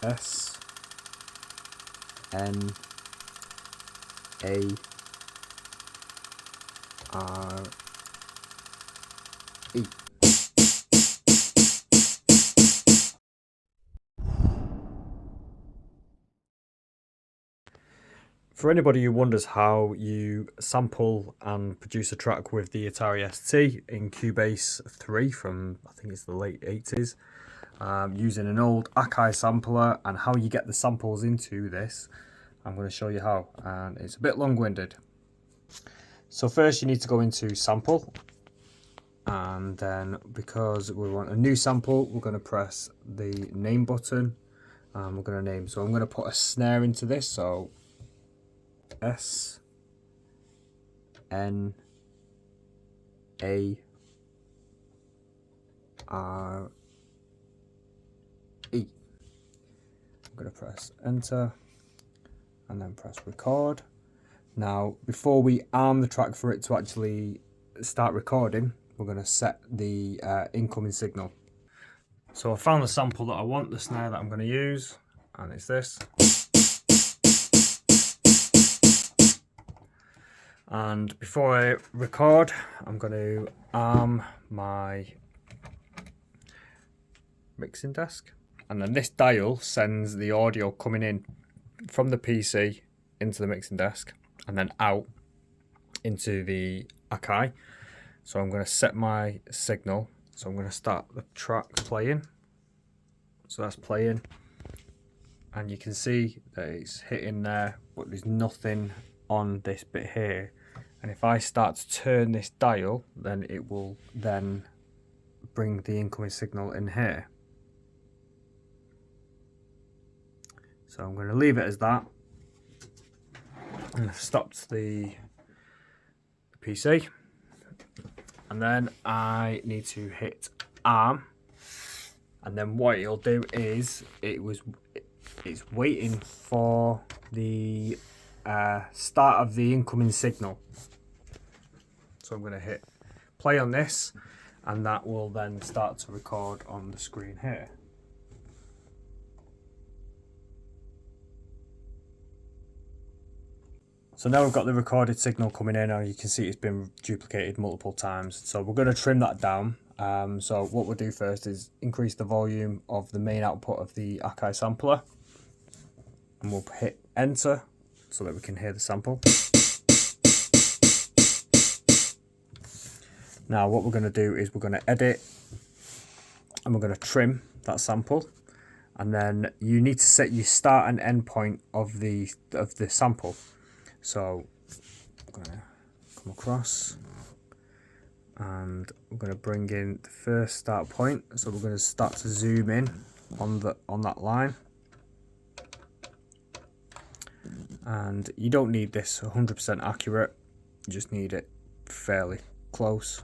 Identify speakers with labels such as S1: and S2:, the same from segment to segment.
S1: S-N-A-R-E. For anybody who wonders how you sample and produce a track with the Atari ST in Cubase 3 from, I think it's the late 80s, using an old AKAI sampler, and how you get the samples into this, I'm going to show you how, and it's a bit long-winded. So first you need to go into sample, and then because we want a new sample, we're going to press the name button, and we're going to name, so I'm going to put a snare into this, so S-N-A-R-E. I'm going to press enter and then press record. Now, before we arm the track for it to actually start recording, we're going to set the incoming signal. So I found the sample that I want, the snare that I'm going to use, and it's this. And before I record, I'm going to arm my mixing desk. And then this dial sends the audio coming in from the PC into the mixing desk and then out into the AKAI. So I'm going to set my signal. So I'm going to start the track playing. So that's playing. And you can see that it's hitting there, but there's nothing on this bit here. And if I start to turn this dial, then it will then bring the incoming signal in here. So I'm going to leave it as that. And I've stopped the PC. And then I need to hit arm. And then what it'll do is it's waiting for the start of the incoming signal. So I'm going to hit play on this, and that will then start to record on the screen here. So now we've got the recorded signal coming in, and you can see it's been duplicated multiple times. So we're going to trim that down. So what we'll do first is increase the volume of the main output of the AKAI sampler, and we'll hit enter so that we can hear the sample. Now what we're going to do is we're going to edit, and we're going to trim that sample, and then you need to set your start and end point of the sample. So I'm going to come across, and we're going to bring in the first start point. So we're going to start to zoom in on that line, and you don't need this 100% accurate, you just need it fairly close.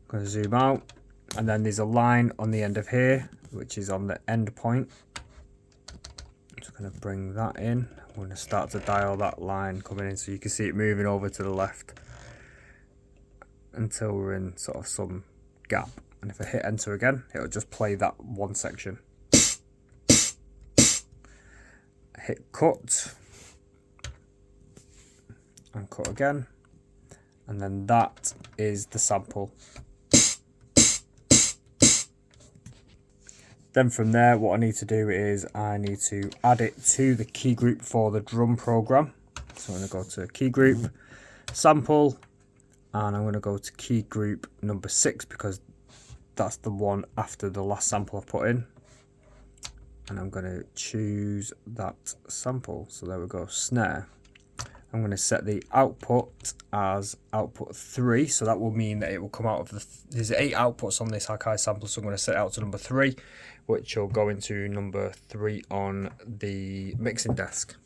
S1: I'm going to zoom out, and then there's a line on the end of here which is on the end point. I'm just going to bring that in. I'm going to start to dial that line coming in, so you can see it moving over to the left until we're in sort of some gap. And if I hit enter again, it'll just play that one section. Hit cut and cut again, and then that is the sample. Then from there, what I need to do is I need to add it to the key group for the drum program. So I'm going to go to key group, sample, and I'm going to go to key group number 6 because that's the one after the last sample I've put in. And I'm going to choose that sample. So there we go, snare. I'm going to set the output as output 3, so that will mean that it will come out of there's 8 outputs on this AKAI sample, so I'm going to set it out to number 3, which will go into number 3 on the mixing desk.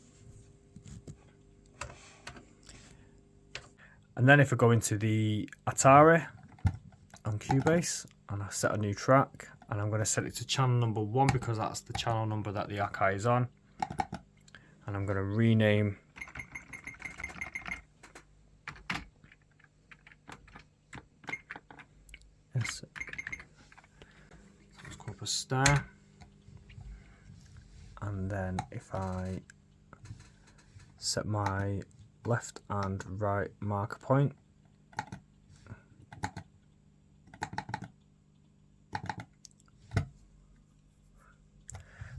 S1: And then if I go into the Atari on Cubase and I set a new track, and I'm going to set it to channel number 1 because that's the channel number that the AKAI is on, and I'm going to rename let's go up a star, And then if I set my left and right marker point,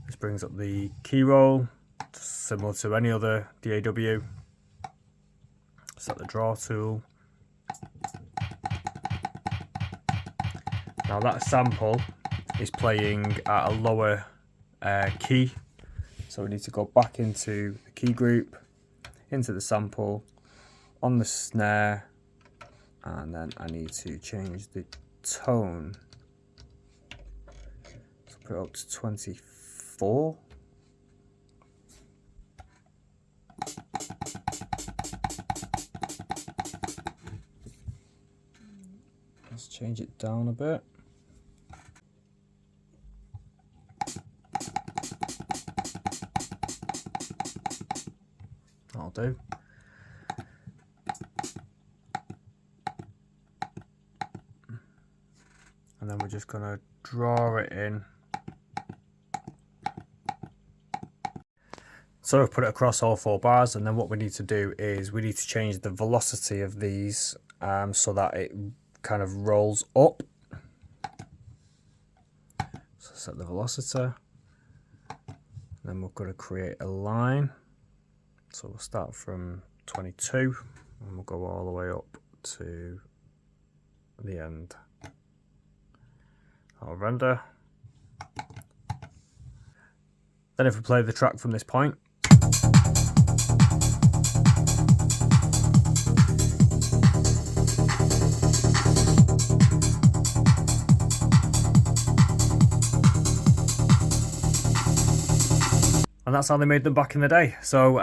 S1: this brings up the key roll, similar to any other DAW. Set the draw tool. Now that sample is playing at a lower key, so we need to go back into the key group, into the sample, on the snare, and then I need to change the tone. So put it up to 24. Let's change it down a bit. That'll do. And then we're just going to draw it in. So I've put it across all 4 bars, and then what we need to do is we need to change the velocity of these so that it kind of rolls up. So set the velocity. Then we're going to create a line. So we'll start from 22 and we'll go all the way up to the end. I'll render. Then if we play the track from this point, and that's how they made them back in the day. So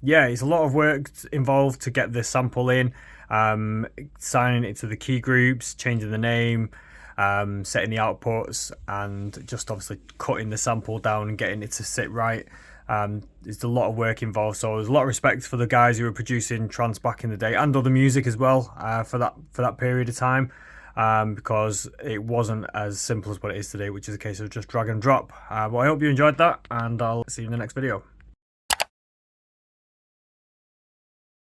S1: yeah, it's a lot of work involved to get this sample in, signing it to the key groups, changing the name, setting the outputs, and just obviously cutting the sample down and getting it to sit right. There's a lot of work involved, so there's a lot of respect for the guys who were producing trance back in the day and other music as well for that period of time, because it wasn't as simple as what it is today, which is a case of just drag and drop. But I hope you enjoyed that, and I'll see you in the next video.